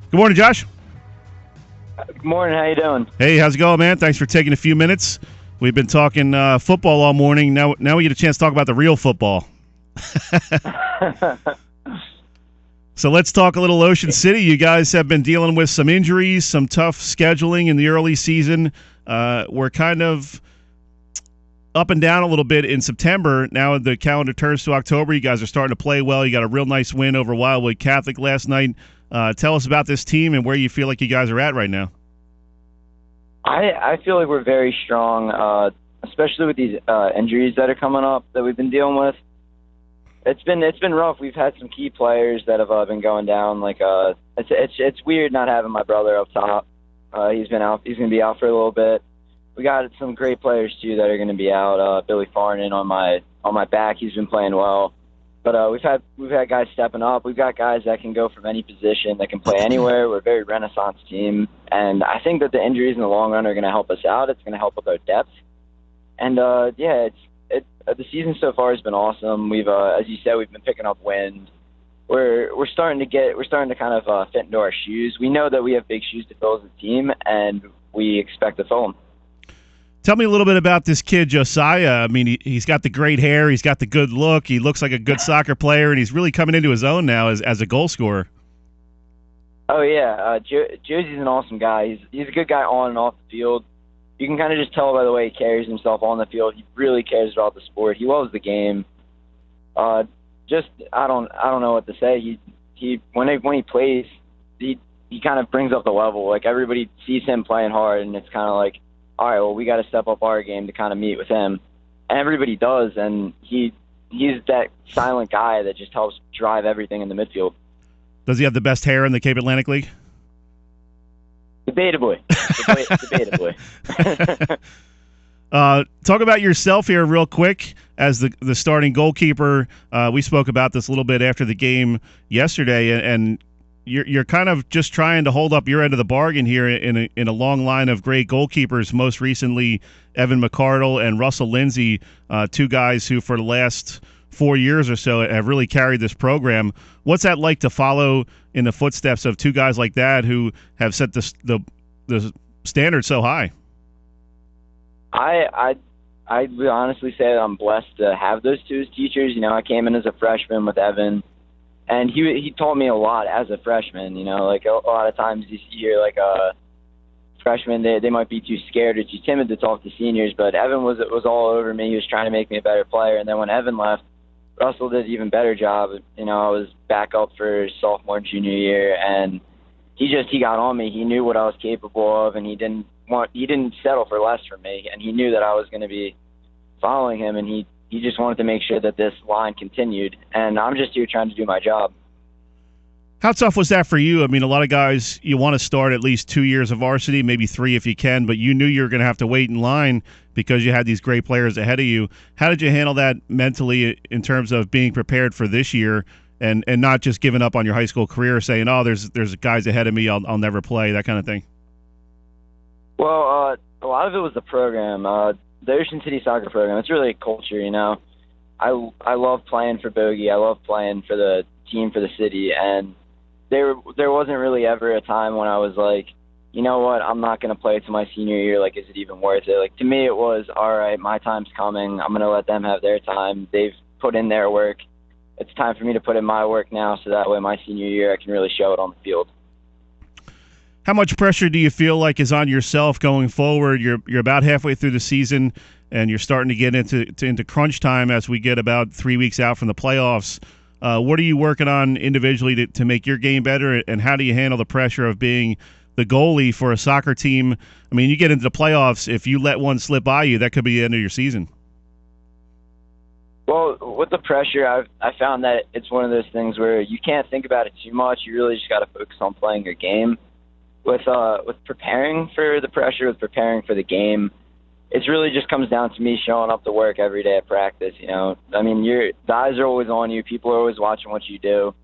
Good morning, Josh. Good morning. How you doing? Hey, how's it going, man? Thanks for taking a few minutes. We've been talking football all morning. Now we get a chance to talk about the real football. So let's talk a little Ocean City. You guys have been dealing with some injuries, some tough scheduling in the early season. We're kind of up and down a little bit in September. Now the calendar turns to October. You guys are starting to play well. You got a real nice win over Wildwood Catholic last night. Tell us about this team and where you feel like you guys are at right now. I feel like we're very strong, especially with these injuries that are coming up that we've been dealing with. It's been rough. We've had some key players that have been going down. Like it's weird not having my brother up top. He's been out. He's going to be out for a little bit. We got some great players too that are going to be out. Billy Farnan on my back. He's been playing well. But we've had guys stepping up. We've got guys that can go from any position, that can play anywhere. We're a very renaissance team, and I think that the injuries in the long run are going to help us out. It's going to help with our depth, and the season so far has been awesome. We've, as you said, we've been picking up wind. We're starting to kind of fit into our shoes. We know that we have big shoes to fill as a team, and we expect to fill them. Tell me a little bit about this kid, Josiah. I mean, he's got the great hair. He's got the good look. He looks like a good soccer player, and he's really coming into his own now as a goal scorer. Oh, yeah. Josie's an awesome guy. He's a good guy on and off the field. You can kind of just tell by the way he carries himself on the field. He really cares about the sport. He loves the game. I don't know what to say. When he plays, he kind of brings up the level. Like, everybody sees him playing hard, and it's kind of like, all right, well, we got to step up our game to kind of meet with him. And everybody does, and he's that silent guy that just helps drive everything in the midfield. Does he have the best hair in the Cape Atlantic League? Debatably. Talk about yourself here real quick as the starting goalkeeper. We spoke about this a little bit after the game yesterday, and you're kind of just trying to hold up your end of the bargain here in a long line of great goalkeepers, most recently Evan McCardle and Russell Lindsay, two guys who for the last 4 years or so have really carried this program. What's that like to follow in the footsteps of two guys like that who have set the standard so high? I would honestly say that I'm blessed to have those two as teachers. You know, I came in as a freshman with Evan, and he taught me a lot as a freshman. You know, like a lot of times you hear like freshmen, they might be too scared or too timid to talk to seniors, but Evan was all over me. He was trying to make me a better player, and then when Evan left, Russell did an even better job. You know, I was back up for sophomore, junior year, and he got on me. He knew what I was capable of, and he didn't settle for less from me, and he knew that I was going to be following him, and he just wanted to make sure that this line continued, and I'm just here trying to do my job. How tough was that for you? I mean, a lot of guys, you want to start at least 2 years of varsity, maybe 3 if you can, but you knew you were going to have to wait in line because you had these great players ahead of you. How did you handle that mentally in terms of being prepared for this year and not just giving up on your high school career, saying, oh, there's guys ahead of me, I'll never play, that kind of thing? Well, a lot of it was the program. The Ocean City soccer program, it's really a culture, you know. I love playing for Bogey. I love playing for the team, for the city, and there wasn't really ever a time when I was like, you know what, I'm not going to play till my senior year. Like, is it even worth it? Like, to me, it was, all right, my time's coming. I'm going to let them have their time. They've put in their work. It's time for me to put in my work now, so that way my senior year I can really show it on the field. How much pressure do you feel like is on yourself going forward? You're about halfway through the season, and you're starting to get into crunch time as we get about 3 weeks out from the playoffs. What are you working on individually to make your game better, and how do you handle the pressure of being the goalie for a soccer team? I mean, you get into the playoffs, if you let one slip by you, that could be the end of your season. Well, with the pressure, I found that it's one of those things where you can't think about it too much. You really just got to focus on playing your game. With preparing for the pressure, with preparing for the game, it really just comes down to me showing up to work every day at practice. You know, I mean, the eyes are always on you. People are always watching what you do.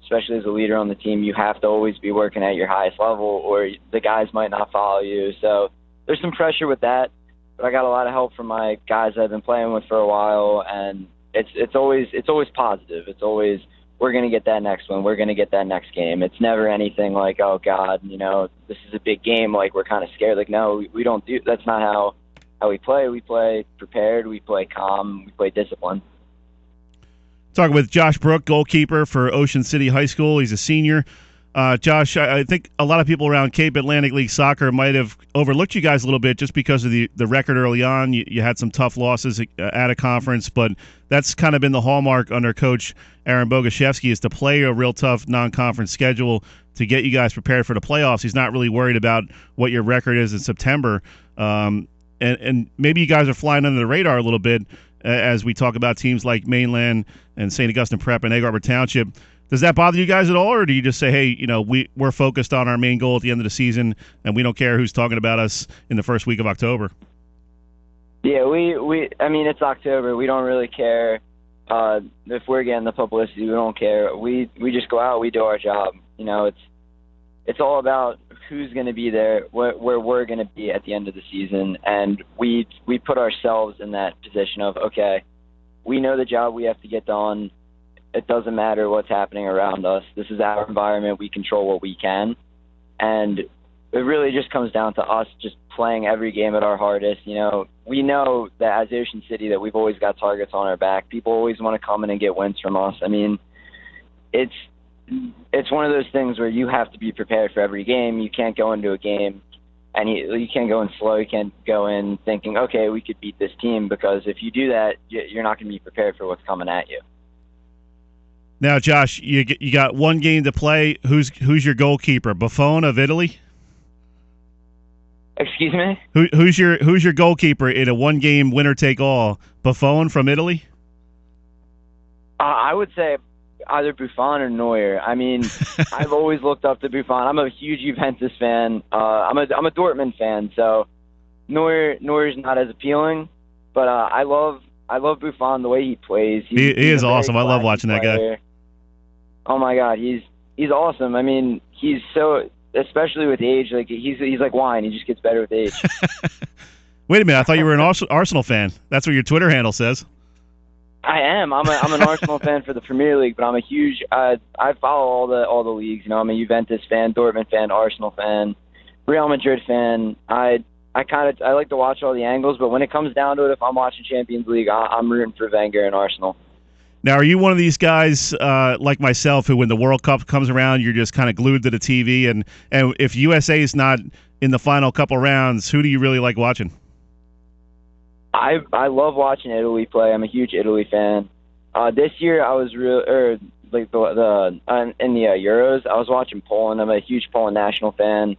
Especially as a leader on the team, you have to always be working at your highest level, or the guys might not follow you. So there's some pressure with that. But I got a lot of help from my guys I've been playing with for a while, and it's always positive. It's always we're going to get that next one. We're going to get that next game. It's never anything like, oh, God, this is a big game. Like, we're kind of scared. Like, no, we don't do – that's not how we play. We play prepared. We play calm. We play disciplined. Talking with Josh Brook, goalkeeper for Ocean City High School. He's a senior. Josh, I think a lot of people around Cape Atlantic League Soccer might have overlooked you guys a little bit just because of the record early on. You had some tough losses at a conference, but that's kind of been the hallmark under Coach Aaron Boguszewski, is to play a real tough non-conference schedule to get you guys prepared for the playoffs. He's not really worried about what your record is in September. And maybe you guys are flying under the radar a little bit as we talk about teams like Mainland and St. Augustine Prep and Egg Harbor Township. Does that bother you guys at all, or do you just say, hey, we're focused on our main goal at the end of the season, and we don't care who's talking about us in the first week of October? Yeah, I mean, it's October. We don't really care if we're getting the publicity. We don't care. We just go out. We do our job. It's all about who's going to be there, where we're going to be at the end of the season, and we put ourselves in that position of, okay, we know the job we have to get done. It doesn't matter what's happening around us. This is our environment. We control what we can. And it really just comes down to us just playing every game at our hardest. We know that as Ocean City that we've always got targets on our back. People always want to come in and get wins from us. I mean, it's one of those things where you have to be prepared for every game. You can't go into a game and you can't go in slow. You can't go in thinking, okay, we could beat this team, because if you do that, you're not going to be prepared for what's coming at you. Now, Josh, you got one game to play. Who's your goalkeeper? Buffon of Italy? Excuse me? Who's your goalkeeper in a one-game winner-take-all? Buffon from Italy? I would say either Buffon or Neuer. I mean, I've always looked up to Buffon. I'm a huge Juventus fan. I'm a Dortmund fan, so Neuer's not as appealing. But I love Buffon, the way he plays. He is awesome. I love watching that guy. Oh my God, he's awesome. I mean, he's so, especially with age, like he's like wine. He just gets better with age. Wait a minute, I thought you were an Arsenal fan. That's what your Twitter handle says. I am. I'm an Arsenal fan for the Premier League, but I'm a huge. I follow all the leagues. I'm a Juventus fan, Dortmund fan, Arsenal fan, Real Madrid fan. I like to watch all the angles, but when it comes down to it, if I'm watching Champions League, I'm rooting for Wenger and Arsenal. Now, are you one of these guys like myself who, when the World Cup comes around, you're just kind of glued to the TV, and if USA is not in the final couple rounds, who do you really like watching? I love watching Italy play. I'm a huge Italy fan. This year I was in the Euros, I was watching Poland. I'm a huge Poland national fan.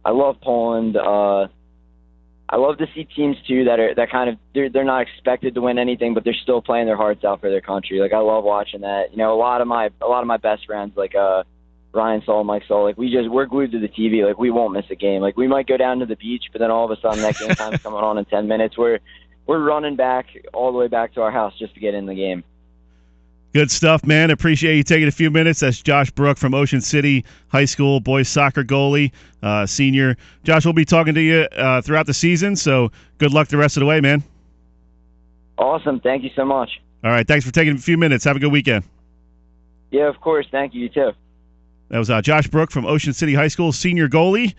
I love Poland. I love to see teams too they're not expected to win anything, but they're still playing their hearts out for their country. Like, I love watching that. A lot of my best friends, like Ryan Sol, Mike Sol, like we're glued to the TV. Like, we won't miss a game. Like, we might go down to the beach, but then all of a sudden that game time's coming on in 10 minutes. We're running back all the way back to our house just to get in the game. Good stuff, man. Appreciate you taking a few minutes. That's Josh Brook from Ocean City High School, boys soccer goalie, senior. Josh, we'll be talking to you throughout the season, so good luck the rest of the way, man. Awesome. Thank you so much. All right. Thanks for taking a few minutes. Have a good weekend. Yeah, of course. Thank you. You too. That was Josh Brook from Ocean City High School, senior goalie.